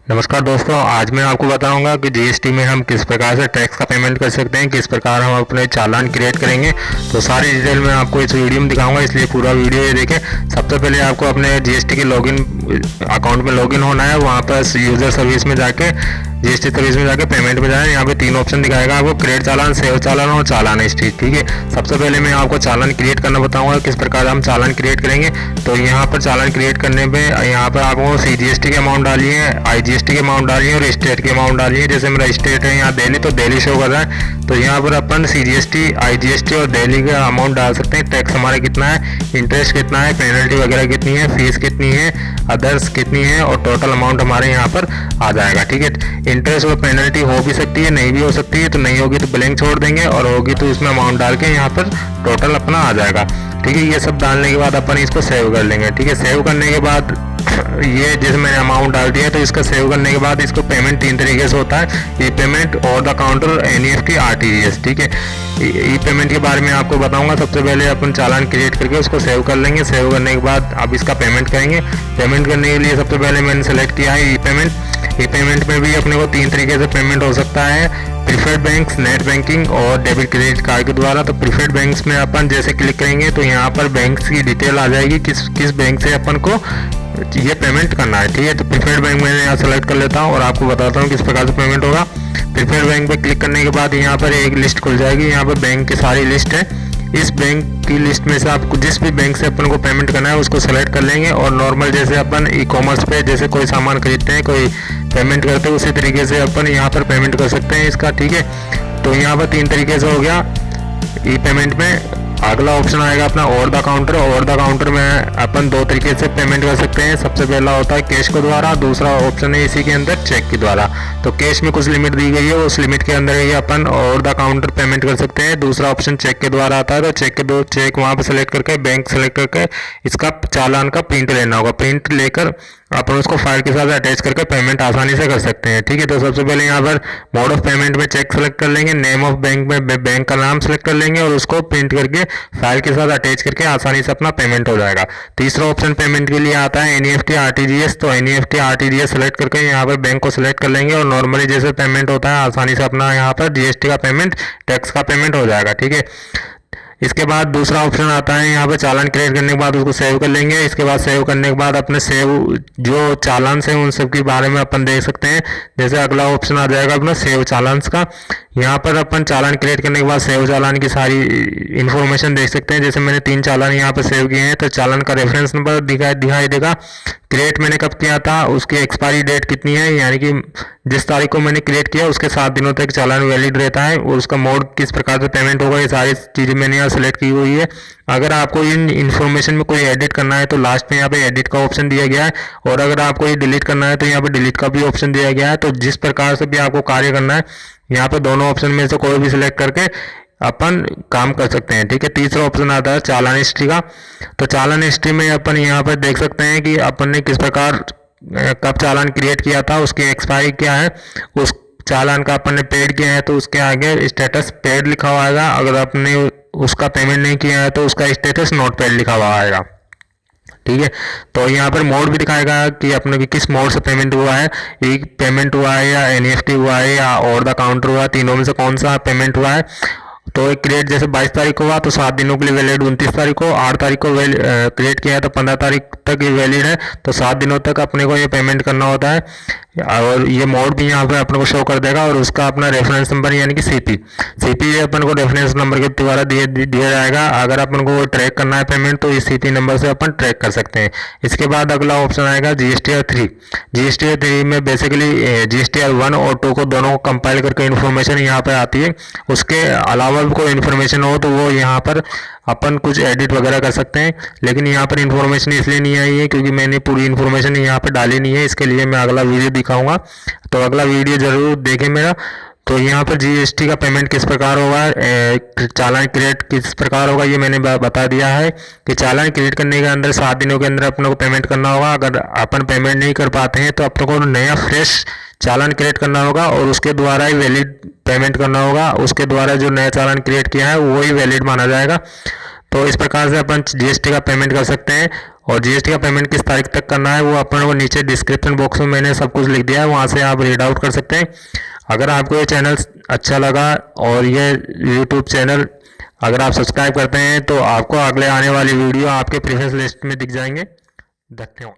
नमस्कार दोस्तों, आज मैं आपको बताऊंगा कि जीएसटी में हम किस प्रकार से टैक्स का पेमेंट कर सकते हैं, किस प्रकार हम अपने चालान क्रिएट करेंगे। तो सारी डिटेल मैं आपको इस वीडियो में दिखाऊंगा, इसलिए पूरा वीडियो ये देखें। सबसे पहले आपको अपने जीएसटी के लॉगिन अकाउंट में लॉगिन होना है। वहाँ पर यूज़र सर्विस में जाके जीएसटी सर्विस में जाके पेमेंट में जाए। यहाँ पे 3 ऑप्शन दिखाएगा आपको, क्रिएट चालान, सेव चालान और चालान हिस्ट्री। ठीक है, सबसे पहले मैं आपको चालान क्रिएट करना बताऊंगा, किस प्रकार हम चालान क्रिएट करेंगे। तो यहाँ पर चालान क्रिएट करने पे यहाँ पर आपको सीजीएसटी के अमाउंट डालिए, आईजीएसटी के अमाउंट डालिए और स्टेट के अमाउंट डालिए। जैसे मेरा स्टेट है यहाँ दिल्ली, तो दिल्ली शो कर रहा है, तो यहाँ पर अपन सीजीएसटी, आईजीएसटी और दिल्ली का अमाउंट डाल सकते हैं। टैक्स हमारा कितना है, इंटरेस्ट कितना है, पेनल्टी वगैरह कितनी है, फीस कितनी है, अदर्स कितनी है और टोटल अमाउंट हमारे यहाँ पर आ जाएगा। ठीक है, इंटरेस्ट और पेनल्टी हो भी सकती है, नहीं भी हो सकती है। तो नहीं होगी तो ब्लैंक छोड़ देंगे और होगी तो इसमें अमाउंट डाल के यहाँ पर टोटल अपना आ जाएगा। ठीक है, ये सब डालने के बाद अपन इसको सेव कर लेंगे। ठीक है, सेव करने के बाद ये जैसे मैंने अमाउंट डाल दिया, तो इसका सेव करने के बाद इसको पेमेंट 3 तरीके से होता है, e payment, over the counter, NEFT, RTGS. ठीक है, ई पेमेंट के बारे में आपको बताऊंगा। सबसे पहले अपन चालान क्रिएट करके उसको सेव कर लेंगे। सेव करने के बाद अब इसका पेमेंट करेंगे। पेमेंट करने के लिए सबसे पहले मैंने सेलेक्ट किया है ई पेमेंट। ई पेमेंट में भी अपने को 3 तरीके से पेमेंट हो सकता है, प्रीफर्ड बैंक्स, नेट बैंकिंग और डेबिट क्रेडिट कार्ड के द्वारा। तो प्रीफर्ड बैंक्स में अपन जैसे क्लिक करेंगे तो यहाँ पर बैंक्स की डिटेल आ जाएगी, किस बैंक से अपन को ये पेमेंट करना है। ठीक है, तो प्रीफर्ड बैंक मैंने यहाँ सेलेक्ट कर लेता हूँ और आपको बताता हूँ किस प्रकार से पेमेंट होगा। प्रीफर्ड बैंक पे क्लिक करने के बाद यहाँ पर एक लिस्ट खुल जाएगी। यहाँ पर बैंक की सारी लिस्ट है। इस बैंक की लिस्ट में से आपको जिस भी बैंक से अपन को पेमेंट करना है उसको सेलेक्ट कर लेंगे और नॉर्मल जैसे अपन ई कॉमर्स पे जैसे कोई सामान खरीदते हैं, कोई पेमेंट करते हैं, उसी तरीके से अपन यहाँ पर पेमेंट कर सकते हैं इसका। ठीक है, तो यहाँ पर 3 तरीके से हो गया ई पेमेंट में। अगला ऑप्शन आएगा अपना over the counter. Over the counter में अपन 2 तरीके से पेमेंट कर सकते हैं। सबसे पहला होता है कैश के द्वारा, दूसरा ऑप्शन है इसी के अंदर चेक के द्वारा। तो कैश में कुछ लिमिट दी गई है, उस लिमिट के अंदर ही अपन ओवर द काउंटर पेमेंट कर सकते हैं। दूसरा ऑप्शन चेक के द्वारा आता है, तो चेक वहाँ पर सेलेक्ट करके बैंक सेलेक्ट करके इसका चालान का प्रिंट लेना होगा। प्रिंट लेकर अपन उसको फाइल के साथ अटैच करके पेमेंट आसानी से कर सकते हैं। ठीक है, तो सबसे पहले यहाँ पर मोड ऑफ पेमेंट में चेक सेलेक्ट कर लेंगे, नेम ऑफ बैंक में बैंक का नाम सेलेक्ट कर लेंगे और उसको प्रिंट करके फाइल के साथ अटैच करके आसानी से अपना पेमेंट हो जाएगा। तीसरा ऑप्शन पेमेंट के लिए आता है एनईएफटी, आरटीजीएस। तो एनईएफटी, आरटीजीएस सेलेक्ट करके यहाँ पर बैंक को सिलेक्ट कर लेंगे और नॉर्मली जैसे पेमेंट होता है आसानी से अपना यहाँ पर जीएसटी का पेमेंट, टैक्स का पेमेंट हो जाएगा। ठीक है, इसके बाद दूसरा ऑप्शन आता है यहाँ पे चालान क्रिएट करने के बाद उसको सेव कर लेंगे। इसके बाद सेव करने के बाद अपने सेव जो चालान से उन सब के बारे में अपन देख सकते हैं। जैसे अगला ऑप्शन आ जाएगा अपना सेव चालान का। यहाँ पर अपन चालान क्रिएट करने के बाद सेव चालान की सारी इन्फॉर्मेशन देख सकते हैं। जैसे मैंने 3 चालान यहाँ पर सेव किए हैं, तो चालान का रेफरेंस नंबर दिखाई देगा, क्रिएट मैंने कब किया था, उसकी एक्सपायरी डेट कितनी है, यानी कि जिस तारीख को मैंने क्रिएट किया उसके 7 दिनों तक चालान वैलिड रहता है, और उसका मोड किस प्रकार से पेमेंट होगा, ये सारी चीज़ें मैंने यहाँ सेलेक्ट की हुई है। अगर आपको इन इन्फॉर्मेशन में कोई एडिट करना है तो लास्ट में यहाँ पे एडिट का ऑप्शन दिया गया है, और अगर आपको ये डिलीट करना है तो यहाँ पे डिलीट का भी ऑप्शन दिया गया है। तो जिस प्रकार से भी आपको कार्य करना है यहाँ पे दोनों ऑप्शन में से कोई भी सिलेक्ट करके अपन काम कर सकते हैं। ठीक है, तीसरा ऑप्शन आता है चालान हिस्ट्री का। तो चालान हिस्ट्री में अपन यहाँ पर देख सकते हैं कि अपन ने किस प्रकार कब चालान क्रिएट किया था, उसकी एक्सपायरी क्या है, उस चालान का अपन ने पेड किया है तो उसके आगे स्टेटस पेड लिखा हुआ आएगा। अगर आपने उसका पेमेंट नहीं किया है तो उसका स्टेटस नॉट पेड लिखा हुआ आएगा। ठीक है, तो यहाँ पर मोड भी दिखाएगा कि अपने की किस मोड से पेमेंट हुआ है, एक पेमेंट हुआ है या एनईएफटी हुआ है या ओवर द काउंटर हुआ है, तीनों में से कौन सा पेमेंट हुआ है। तो एक क्रिएट जैसे 22 तारीख को हुआ तो 7 दिनों के लिए वैलिड, 29 तारीख को, 8 तारीख को क्रिएट किया है तो 15 तारीख तक ये वैलिड है। तो 7 दिनों तक अपने को ये पेमेंट करना होता है, और ये मोड भी यहाँ पे अपने को शो कर देगा, और उसका अपना रेफरेंस नंबर यानी कि सीपी अपन को रेफरेंस नंबर के द्वारा दिया जाएगा। अगर अपन को ट्रैक करना है पेमेंट तो इस सीपी नंबर से अपन ट्रैक कर सकते हैं। इसके बाद अगला ऑप्शन आएगा जीएसटीआर 3। जीएसटीआर 3 में बेसिकली जीएसटीआर 1 और 2 को दोनों को कंपाइल करके इन्फॉर्मेशन यहाँ पे आती है। उसके अलावा भी कोई इन्फॉर्मेशन हो तो वो यहाँ पर अपन कुछ एडिट वगैरह कर सकते हैं, लेकिन यहाँ पर इन्फॉर्मेशन इसलिए नहीं आई है क्योंकि मैंने पूरी इन्फॉर्मेशन यहाँ पर डाली नहीं है। इसके लिए मैं अगला वीडियो दिखाऊंगा, तो अगला वीडियो जरूर देखें मेरा। तो यहाँ पर जीएसटी का पेमेंट किस प्रकार होगा, चालान क्रिएट किस प्रकार होगा, ये मैंने बता दिया है कि चालान क्रिएट करने के अंदर 7 दिनों के अंदर अपने को पेमेंट करना होगा। अगर अपन पेमेंट नहीं कर पाते हैं तो अपने को नया फ्रेश चालान क्रिएट करना होगा और उसके द्वारा ही वैलिड पेमेंट करना होगा। उसके द्वारा जो नया चालान क्रिएट किया है वही वैलिड माना जाएगा। तो इस प्रकार से अपन जीएसटी का पेमेंट कर सकते हैं। और जीएसटी का पेमेंट किस तारीख तक करना है वो अपन को नीचे डिस्क्रिप्शन बॉक्स में मैंने सब कुछ लिख दिया है, वहाँ से आप रीड आउट कर सकते हैं। अगर आपको ये चैनल अच्छा लगा और ये यूट्यूब चैनल अगर आप सब्सक्राइब करते हैं तो आपको अगले आने वाली वीडियो आपके प्रीवियस लिस्ट में दिख जाएंगे। धन्यवाद।